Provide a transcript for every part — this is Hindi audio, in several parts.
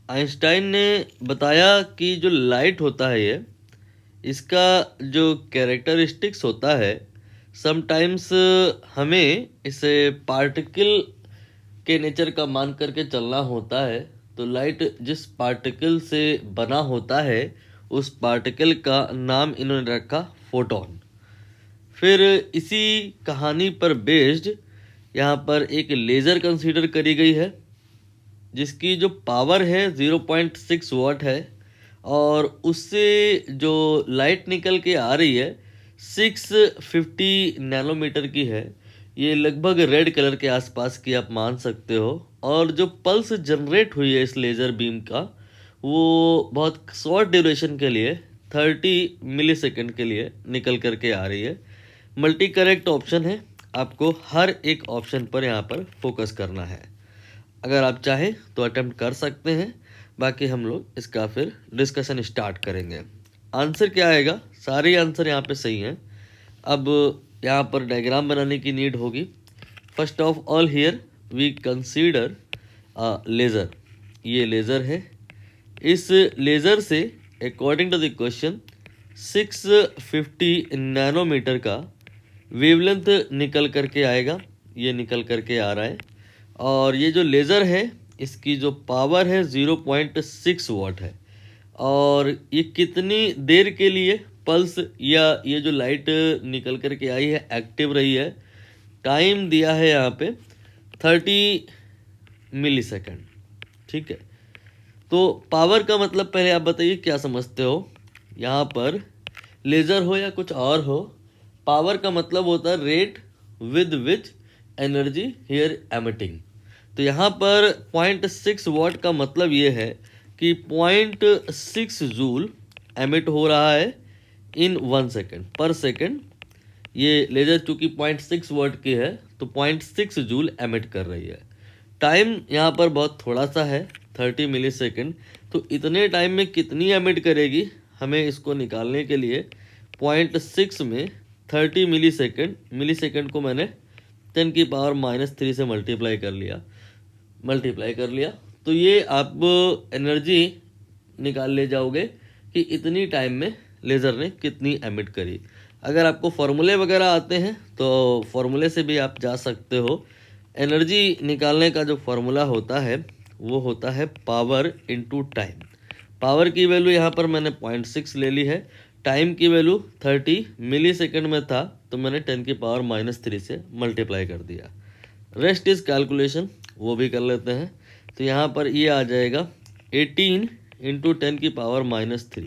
आइंस्टाइन ने बताया कि जो लाइट होता है ये, इसका जो कैरेक्टरिस्टिक्स होता है, समटाइम्स हमें इसे पार्टिकल के नेचर का मान करके चलना होता है। तो लाइट जिस पार्टिकल से बना होता है उस पार्टिकल का नाम इन्होंने रखा फोटोन। फिर इसी कहानी पर बेस्ड यहाँ पर एक लेज़र कंसीडर करी गई है जिसकी जो पावर है 0.6 वाट है, और उससे जो लाइट निकल के आ रही है 650 नैनोमीटर की है। ये लगभग रेड कलर के आसपास की आप मान सकते हो। और जो पल्स जनरेट हुई है इस लेज़र बीम का, वो बहुत शॉर्ट ड्यूरेशन के लिए 30 मिलीसेकंड के लिए निकल करके आ रही है। मल्टी करेक्ट ऑप्शन है, आपको हर एक ऑप्शन पर यहाँ पर फोकस करना है। अगर आप चाहें तो अटेम्प्ट कर सकते हैं, बाकी हम लोग इसका फिर डिस्कशन स्टार्ट करेंगे। आंसर क्या आएगा? सारे आंसर यहाँ पे सही हैं। अब यहाँ पर डायग्राम बनाने की नीड होगी। First of all here we consider laser. ये लेज़र है। इस लेज़र से according to the question 650 nanometre का वेवलेंथ निकल करके आएगा। ये निकल करके आ रहा है। और ये जो लेज़र है इसकी जो पावर है 0.6 वाट है। और ये कितनी देर के लिए पल्स या ये जो लाइट निकल करके आई है एक्टिव रही है, टाइम दिया है यहाँ पे 30 मिलीसेकंड। ठीक है, तो पावर का मतलब पहले आप बताइए क्या समझते हो। यहाँ पर लेज़र हो या कुछ और हो, पावर का मतलब होता है rate with which energy here emitting. तो यहाँ पर 0.6 वाट का मतलब ये है कि 0.6 जूल एमिट हो रहा है इन 1 सेकेंड पर सेकेंड। ये लेज़र चूँकि 0.6 वाट की है तो 0.6 जूल एमिट कर रही है। टाइम यहाँ पर बहुत थोड़ा सा है 30 मिलीसेकंड। तो इतने टाइम में कितनी एमिट करेगी, हमें इसको निकालने के लिए 0.6 में 30 मिलीसेकंड को मैंने 10⁻³ से मल्टीप्लाई कर लिया। तो ये आप एनर्जी निकाल ले जाओगे कि इतनी टाइम में लेज़र ने कितनी एमिट करी। अगर आपको फॉर्मूले वगैरह आते हैं तो फॉर्मूले से भी आप जा सकते हो। एनर्जी निकालने का जो फॉर्मूला होता है वो होता है पावर इनटू टाइम। पावर की वैल्यू यहाँ पर मैंने 0.6 ले ली है। टाइम की वैल्यू 30 मिलीसेकंड में था तो मैंने 10⁻³ से मल्टीप्लाई कर दिया। रेस्ट इज़ कैलकुलेशन, वो भी कर लेते हैं। तो यहाँ पर ये आ जाएगा 18 इंटू 10⁻³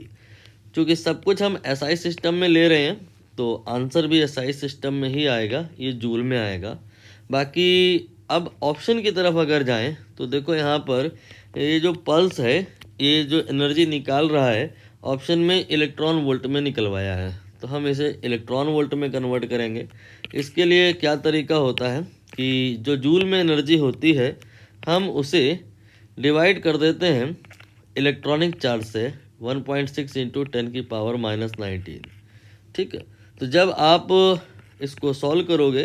चूँकि सब कुछ हम एसआई सिस्टम में ले रहे हैं तो आंसर भी एसआई सिस्टम में ही आएगा, ये जूल में आएगा। बाकी अब ऑप्शन की तरफ अगर जाएं तो देखो यहाँ पर ये जो पल्स है, ये जो एनर्जी निकाल रहा है, ऑप्शन में इलेक्ट्रॉन वोल्ट में निकलवाया है, तो हम इसे इलेक्ट्रॉन वोल्ट में कन्वर्ट करेंगे। इसके लिए क्या तरीका होता है कि जो जूल में एनर्जी होती है हम उसे डिवाइड कर देते हैं इलेक्ट्रॉनिक चार्ज से 1.6 इंटू 10⁻⁻19। ठीक है, तो जब आप इसको सॉल्व करोगे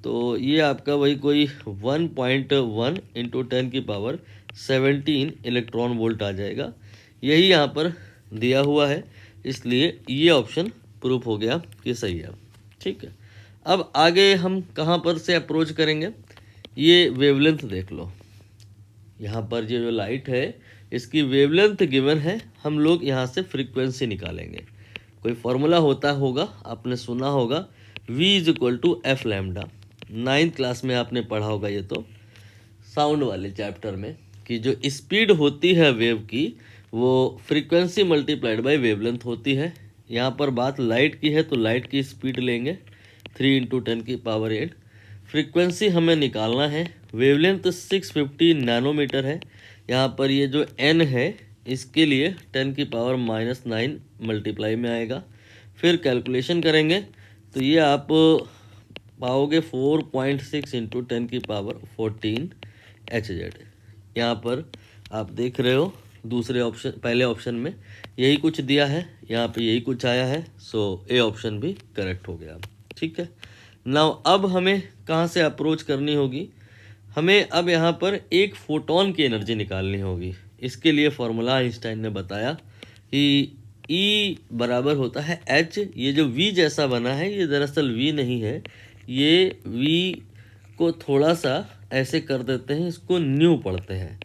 तो ये आपका वही कोई 1.1 इंटू 10⁻17 इलेक्ट्रॉन वोल्ट आ जाएगा। यही यहाँ पर दिया हुआ है, इसलिए ये ऑप्शन प्रूफ हो गया कि सही है। ठीक है, अब आगे हम कहाँ पर से अप्रोच करेंगे, ये वेवलेंथ देख लो। यहाँ पर ये जो लाइट है इसकी वेवलेंथ गिवन है, हम लोग यहाँ से फ्रीक्वेंसी निकालेंगे। कोई फॉर्मूला होता होगा, आपने सुना होगा, v = f lambda. 9th class में आपने पढ़ा होगा ये तो, साउंड वाले चैप्टर में, कि जो स्पीड होती है वेव की वो फ्रीक्वेंसी मल्टीप्लाइड बाय वेवलेंथ होती है। यहाँ पर बात लाइट की है तो लाइट की स्पीड लेंगे 3 इंटू 10⁸। फ्रीक्वेंसी हमें निकालना है, वेवलेंथ 650 नैनोमीटर है। यहाँ पर ये जो n है इसके लिए 10⁻⁻9 मल्टीप्लाई में आएगा। फिर कैलकुलेशन करेंगे तो ये आप पाओगे 4.6 इंटू 10⁻14 Hz। यहाँ पर आप देख रहे हो दूसरे ऑप्शन, पहले ऑप्शन में यही कुछ दिया है, यहाँ पे यही कुछ आया है, सो ए ऑप्शन भी करेक्ट हो गया। ठीक है, नाउ अब हमें कहाँ से अप्रोच करनी होगी, हमें अब यहाँ पर एक फोटोन की एनर्जी निकालनी होगी। इसके लिए फॉर्मूला आइंस्टाइन ने बताया कि E बराबर होता है H। ये जो V जैसा बना है ये दरअसल V नहीं है, ये V को थोड़ा सा ऐसे कर देते हैं, इसको न्यू पढ़ते हैं।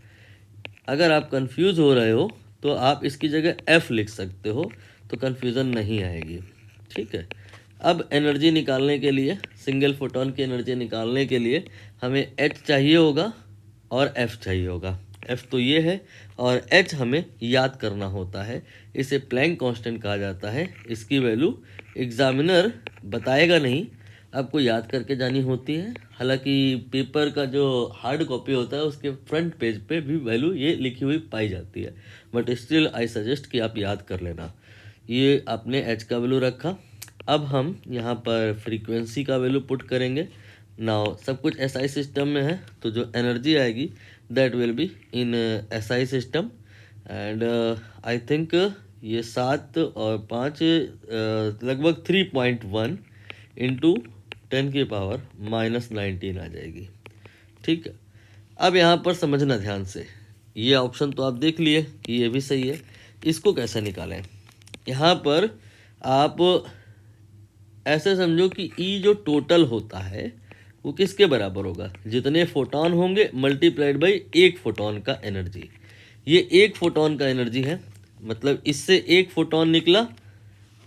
अगर आप कंफ्यूज हो रहे हो तो आप इसकी जगह F लिख सकते हो, तो कंफ्यूजन नहीं आएगी। ठीक है। अब एनर्जी निकालने के लिए, सिंगल फोटोन की एनर्जी निकालने के लिए हमें H चाहिए होगा और F चाहिए होगा। F तो ये है और H हमें याद करना होता है। इसे प्लैंक कांस्टेंट कहा जाता है। इसकी वैल्यू एग्जामिनर बताएगा नहीं, आपको याद करके जानी होती है। हालांकि पेपर का जो हार्ड कॉपी होता है उसके फ्रंट पेज पे भी वैल्यू ये लिखी हुई पाई जाती है, बट स्टिल आई सजेस्ट कि आप याद कर लेना। ये आपने H का वैल्यू रखा। अब हम यहाँ पर फ्रीक्वेंसी का वैल्यू पुट करेंगे। नाउ सब कुछ SI सिस्टम में है, तो जो एनर्जी आएगी that will be in SI system. And I think ये 7 और 5 लगभग 3.1 इंटू 10 की पावर -19 आ जाएगी। ठीक है। अब यहाँ पर समझना ध्यान से, ये ऑप्शन तो आप देख लिए कि ये भी सही है। इसको कैसे निकालें? यहाँ पर आप ऐसे समझो कि E जो टोटल होता है वो किसके बराबर होगा? जितने फोटोन होंगे मल्टीप्लाइड बाई एक फोटोन का एनर्जी। ये एक फोटोन का एनर्जी है, मतलब इससे एक फोटोन निकला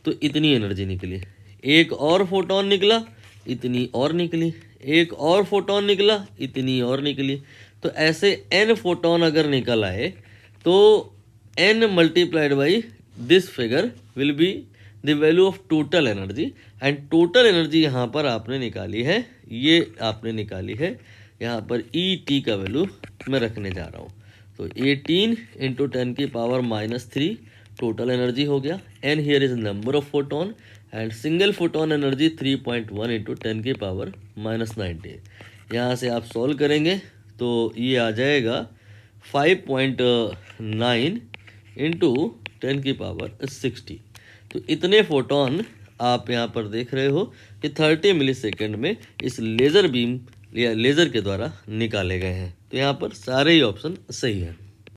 तो इतनी एनर्जी निकली, एक और फोटोन निकला इतनी और निकली, एक और फोटोन निकला इतनी और निकली। तो ऐसे n फोटोन अगर निकल आए तो n multiplied by this figure will be the value of total energy. And total energy यहाँ पर आपने निकाली है, ये आपने निकाली है। यहाँ पर ET का वैल्यू मैं रखने जा रहा हूँ, तो 18 इंटू 10 की पावर -3 टोटल एनर्जी हो गया। N here is number of photon and single photon energy 3.1 into 10 की पावर -19। यहाँ से आप सॉल्व करेंगे तो ये आ जाएगा 5.9 इंटू 10 की पावर 60। तो इतने फोटोन आप यहाँ पर देख रहे हो कि 30 मिलीसेकंड में इस लेज़र बीम या लेज़र के द्वारा निकाले गए हैं। तो यहाँ पर सारे ही ऑप्शन सही हैं।